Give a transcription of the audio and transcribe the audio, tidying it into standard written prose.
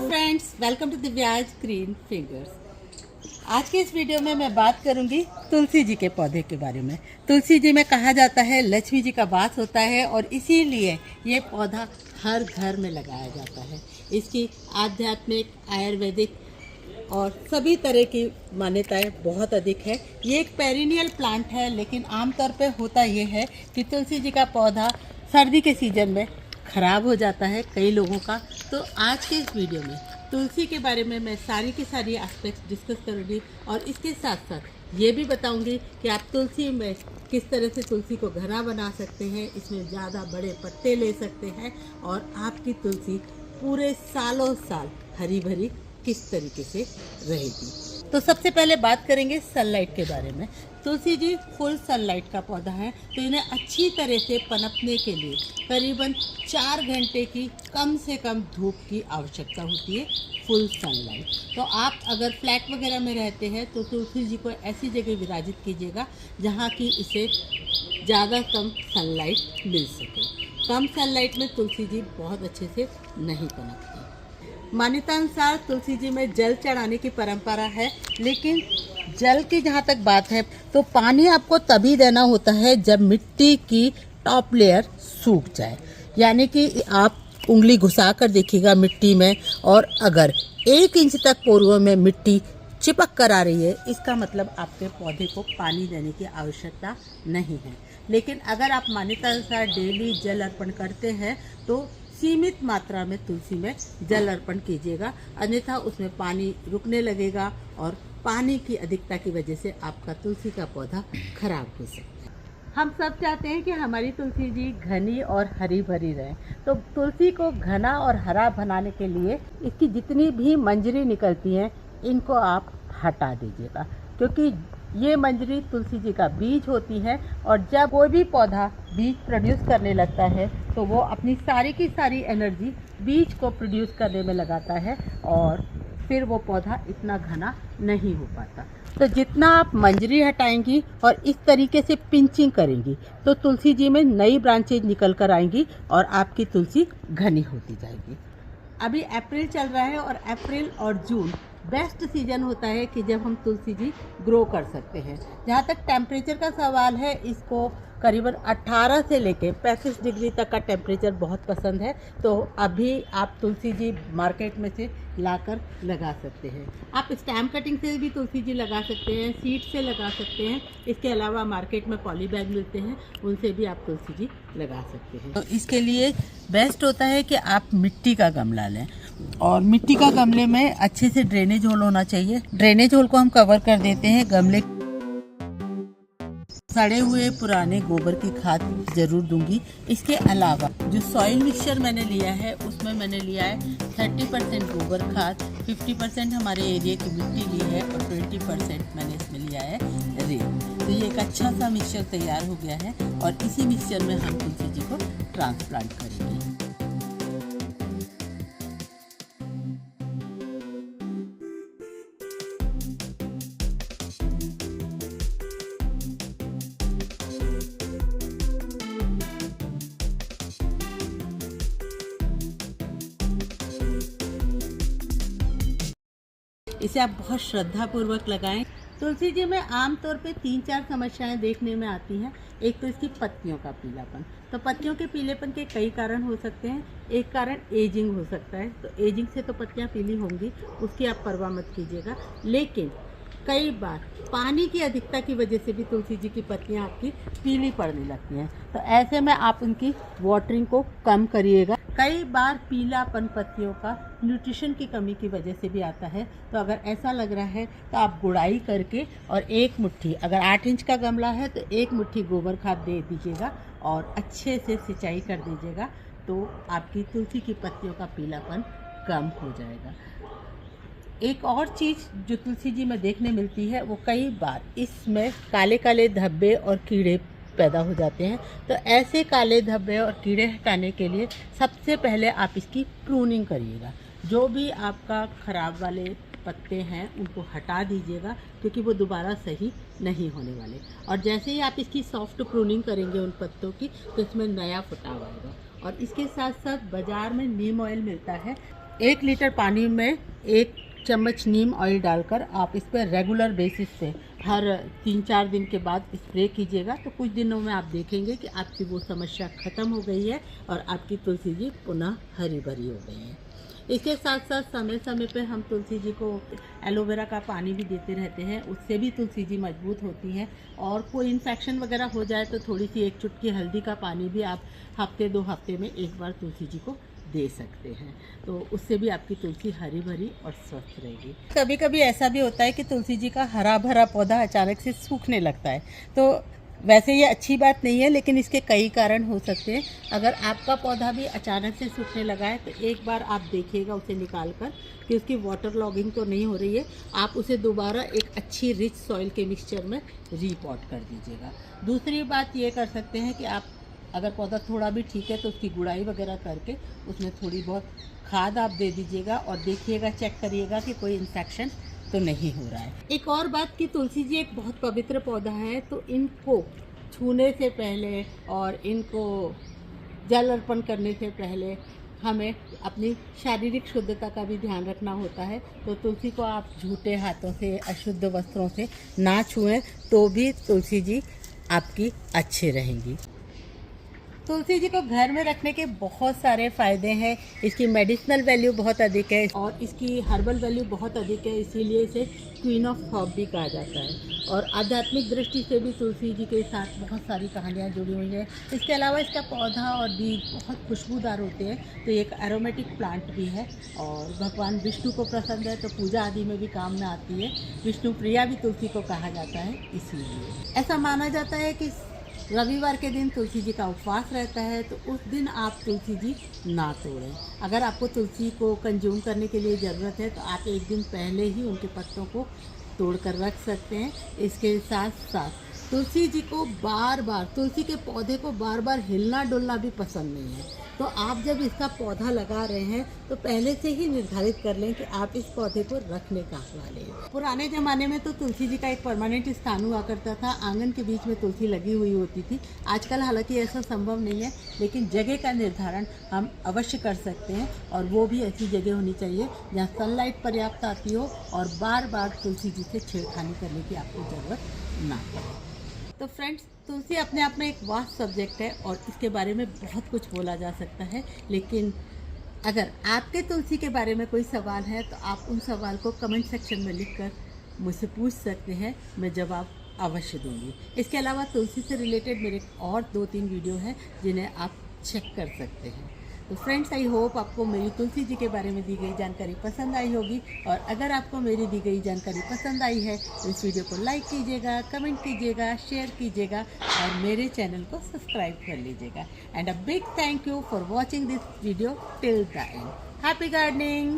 Friends, welcome to Divya's green fingers. आज के इस वीडियो में मैं बात करूंगी तुलसी जी के पौधे के बारे में। तुलसी जी में कहा जाता है लक्ष्मी जी का वास होता है और इसीलिए ये पौधा हर घर में लगाया जाता है। इसकी आध्यात्मिक, आयुर्वेदिक और सभी तरह की मान्यताएं बहुत अधिक है। ये एक पेरिनियल प्लांट है, लेकिन आमतौर पे होता ये है कि तुलसी जी का पौधा सर्दी के सीज़न में ख़राब हो जाता है कई लोगों का। तो आज के इस वीडियो में तुलसी के बारे में मैं सारी की सारी एस्पेक्ट्स डिस्कस करूँगी और इसके साथ साथ ये भी बताऊँगी कि आप तुलसी में किस तरह से तुलसी को घना बना सकते हैं, इसमें ज़्यादा बड़े पत्ते ले सकते हैं और आपकी तुलसी पूरे सालों साल हरी भरी किस तरीके से रहेगी। तो सबसे पहले बात करेंगे सनलाइट के बारे में। तुलसी जी फुल सनलाइट का पौधा है, तो इन्हें अच्छी तरह से पनपने के लिए करीबन 4 घंटे की कम से कम धूप की आवश्यकता होती है, फुल सनलाइट। तो आप अगर फ्लैट वगैरह में रहते हैं तो तुलसी जी को ऐसी जगह विराजित कीजिएगा जहाँ की इसे ज़्यादा कम सनलाइट मिल सके। कम सनलाइट में तुलसी जी बहुत अच्छे से नहीं पनपती। मान्यता अनुसार तुलसी जी में जल चढ़ाने की परंपरा है, लेकिन जल की जहाँ तक बात है तो पानी आपको तभी देना होता है जब मिट्टी की टॉप लेयर सूख जाए। यानी कि आप उंगली घुसा कर देखिएगा मिट्टी में, और अगर 1 इंच तक पोरों में मिट्टी चिपक कर आ रही है, इसका मतलब आपके पौधे को पानी देने की आवश्यकता नहीं है। लेकिन अगर आप मान्यता अनुसार डेली जल अर्पण करते हैं तो सीमित मात्रा में तुलसी में जल अर्पण कीजिएगा, अन्यथा उसमें पानी रुकने लगेगा और पानी की अधिकता की वजह से आपका तुलसी का पौधा खराब हो सकता है। हम सब चाहते हैं कि हमारी तुलसी जी घनी और हरी भरी रहे, तो तुलसी को घना और हरा बनाने के लिए इसकी जितनी भी मंजरी निकलती हैं इनको आप हटा दीजिएगा, क्योंकि ये मंजरी तुलसी जी का बीज होती है और जब कोई भी पौधा बीज प्रोड्यूस करने लगता है तो वो अपनी सारी की सारी एनर्जी बीज को प्रोड्यूस करने में लगाता है और फिर वो पौधा इतना घना नहीं हो पाता। तो जितना आप मंजरी हटाएंगी और इस तरीके से पिंचिंग करेंगी तो तुलसी जी में नई ब्रांचेज निकल कर आएंगी और आपकी तुलसी घनी होती जाएगी। अभी अप्रैल चल रहा है और अप्रैल और जून बेस्ट सीजन होता है कि जब हम तुलसी जी ग्रो कर सकते हैं। जहाँ तक टेम्परेचर का सवाल है, इसको करीबन 18 से लेके 35 डिग्री तक का टेम्परेचर बहुत पसंद है, तो अभी आप तुलसी जी मार्केट में से लाकर लगा सकते हैं। आप स्टैम्प कटिंग से भी तुलसी जी लगा सकते हैं, सीड से लगा सकते हैं। इसके अलावा मार्केट में पॉली बैग मिलते हैं, उनसे भी आप तुलसी जी लगा सकते हैं। तो इसके लिए बेस्ट होता है कि आप मिट्टी का गमला लें, और मिट्टी का गमले में अच्छे से ड्रेनेज होल होना चाहिए। ड्रेनेज होल को हम कवर कर देते हैं। गमले सड़े हुए पुराने गोबर की खाद जरूर दूंगी। इसके अलावा जो सॉइल मिक्सचर मैंने लिया है उसमें मैंने लिया है 30% गोबर खाद, 50% हमारे एरिया की मिट्टी ली है और 20% मैंने इसमें लिया है रेत। तो ये एक अच्छा सा मिक्सचर तैयार हो गया है और इसी मिक्सचर में हम तुलसी जी को ट्रांसप्लांट करेंगे। इसे आप बहुत श्रद्धापूर्वक लगाएं। तुलसी जी में आमतौर पे 3-4 समस्याएं देखने में आती हैं। एक तो इसकी पत्तियों का पीलापन। तो पत्तियों के पीलेपन के कई कारण हो सकते हैं। एक कारण एजिंग हो सकता है, तो एजिंग से तो पत्तियां पीली होंगी, उसकी आप परवाह मत कीजिएगा। लेकिन कई बार पानी की अधिकता की वजह से भी तुलसी जी की पत्तियां आपकी पीली पड़ने लगती हैं, तो ऐसे में आप उनकी वाटरिंग को कम करिएगा। कई बार पीलापन पत्तियों का न्यूट्रिशन की कमी की वजह से भी आता है, तो अगर ऐसा लग रहा है तो आप गुड़ाई करके और 1 मुट्ठी, अगर 8 इंच का गमला है तो 1 मुट्ठी गोबर खाद दे दीजिएगा और अच्छे से सिंचाई कर दीजिएगा, तो आपकी तुलसी की पत्तियों का पीलापन कम हो जाएगा। एक और चीज़ जो तुलसी जी में देखने मिलती है, वो कई बार इसमें काले काले धब्बे और कीड़े पैदा हो जाते हैं। तो ऐसे काले धब्बे और कीड़े हटाने के लिए सबसे पहले आप इसकी प्रूनिंग करिएगा। जो भी आपका ख़राब वाले पत्ते हैं उनको हटा दीजिएगा, क्योंकि वो दोबारा सही नहीं होने वाले। और जैसे ही आप इसकी सॉफ्ट प्रूनिंग करेंगे उन पत्तों की, तो इसमें नया फुटाव आएगा। और इसके साथ साथ बाज़ार में नीम ऑयल मिलता है, 1 लीटर पानी में 1 चम्मच नीम ऑयल डालकर आप इस पर रेगुलर बेसिस पे हर 3-4 दिन के बाद स्प्रे कीजिएगा। तो कुछ दिनों में आप देखेंगे कि आपकी वो समस्या ख़त्म हो गई है और आपकी तुलसी जी पुनः हरी भरी हो गई है। इसके साथ साथ समय समय पे हम तुलसी जी को एलोवेरा का पानी भी देते रहते हैं, उससे भी तुलसी जी मजबूत होती है। और कोई इन्फेक्शन वगैरह हो जाए तो थोड़ी सी 1 चुटकी हल्दी का पानी भी आप हफ्ते 2 हफ्ते में एक बार तुलसी जी को दे सकते हैं। तो उससे भी आपकी तुलसी हरी भरी और स्वस्थ रहेगी। कभी कभी ऐसा भी होता है कि तुलसी जी का हरा भरा पौधा अचानक से सूखने लगता है। तो वैसे ये अच्छी बात नहीं है, लेकिन इसके कई कारण हो सकते हैं। अगर आपका पौधा भी अचानक से सूखने लगा है तो एक बार आप देखिएगा उसे निकाल कर कि उसकी वाटर लॉगिंग तो नहीं हो रही है। आप उसे दोबारा एक अच्छी रिच सॉइल के मिक्सचर में रीपॉट कर दीजिएगा। दूसरी बात ये कर सकते हैं कि आप अगर पौधा थोड़ा भी ठीक है तो उसकी गुड़ाई वगैरह करके उसमें थोड़ी बहुत खाद आप दे दीजिएगा और देखिएगा, चेक करिएगा कि कोई इन्फेक्शन तो नहीं हो रहा है। एक और बात कि तुलसी जी एक बहुत पवित्र पौधा है, तो इनको छूने से पहले और इनको जल अर्पण करने से पहले हमें अपनी शारीरिक शुद्धता का भी ध्यान रखना होता है। तो तुलसी को आप झूठे हाथों से, अशुद्ध वस्त्रों से ना छुएं तो भी तुलसी जी आपकी अच्छी रहेंगी। तुलसी जी को घर में रखने के बहुत सारे फ़ायदे हैं। इसकी मेडिसिनल वैल्यू बहुत अधिक है और इसकी हर्बल वैल्यू बहुत अधिक है, इसीलिए इसे क्वीन ऑफ हर्ब भी कहा जाता है। और आध्यात्मिक दृष्टि से भी तुलसी जी के साथ बहुत सारी कहानियाँ जुड़ी हुई हैं। इसके अलावा इसका पौधा और बीज बहुत खुशबूदार होते हैं, तो ये एक एरोमेटिक प्लांट भी है और भगवान विष्णु को पसंद है, तो पूजा आदि में भी काम में आती है। विष्णु प्रिया भी तुलसी को कहा जाता है। इसीलिए ऐसा माना जाता है कि रविवार के दिन तुलसी जी का उपवास रहता है, तो उस दिन आप तुलसी जी ना तोड़ें। अगर आपको तुलसी को कंज्यूम करने के लिए ज़रूरत है तो आप एक दिन पहले ही उनके पत्तों को तोड़ कर रख सकते हैं। इसके साथ साथ तुलसी जी को तुलसी के पौधे को बार बार हिलना डुलना भी पसंद नहीं है। तो आप जब इसका पौधा लगा रहे हैं तो पहले से ही निर्धारित कर लें कि आप इस पौधे को रखने कहाँ वाले हैं। पुराने ज़माने में तो तुलसी जी का एक परमानेंट स्थान हुआ करता था, आंगन के बीच में तुलसी लगी हुई होती थी। आजकल हालांकि ऐसा संभव नहीं है, लेकिन जगह का निर्धारण हम अवश्य कर सकते हैं और वो भी ऐसी जगह होनी चाहिए जहाँ सनलाइट पर्याप्त आती हो और बार बार तुलसी जी से छेड़खानी करने की आपको ज़रूरत ना पड़े। तो फ्रेंड्स, तुलसी अपने आप में एक वास्ट सब्जेक्ट है और इसके बारे में बहुत कुछ बोला जा सकता है, लेकिन अगर आपके तुलसी के बारे में कोई सवाल है तो आप उन सवाल को कमेंट सेक्शन में लिखकर मुझसे पूछ सकते हैं, मैं जवाब अवश्य दूंगी। इसके अलावा तुलसी से रिलेटेड मेरे और 2-3 वीडियो हैं जिन्हें आप चेक कर सकते हैं। तो फ्रेंड्स, आई होप आपको मेरी तुलसी जी के बारे में दी गई जानकारी पसंद आई होगी और अगर आपको मेरी दी गई जानकारी पसंद आई है तो इस वीडियो को लाइक कीजिएगा, कमेंट कीजिएगा, शेयर कीजिएगा और मेरे चैनल को सब्सक्राइब कर लीजिएगा। And a big thank you for watching this video till the end. Happy gardening.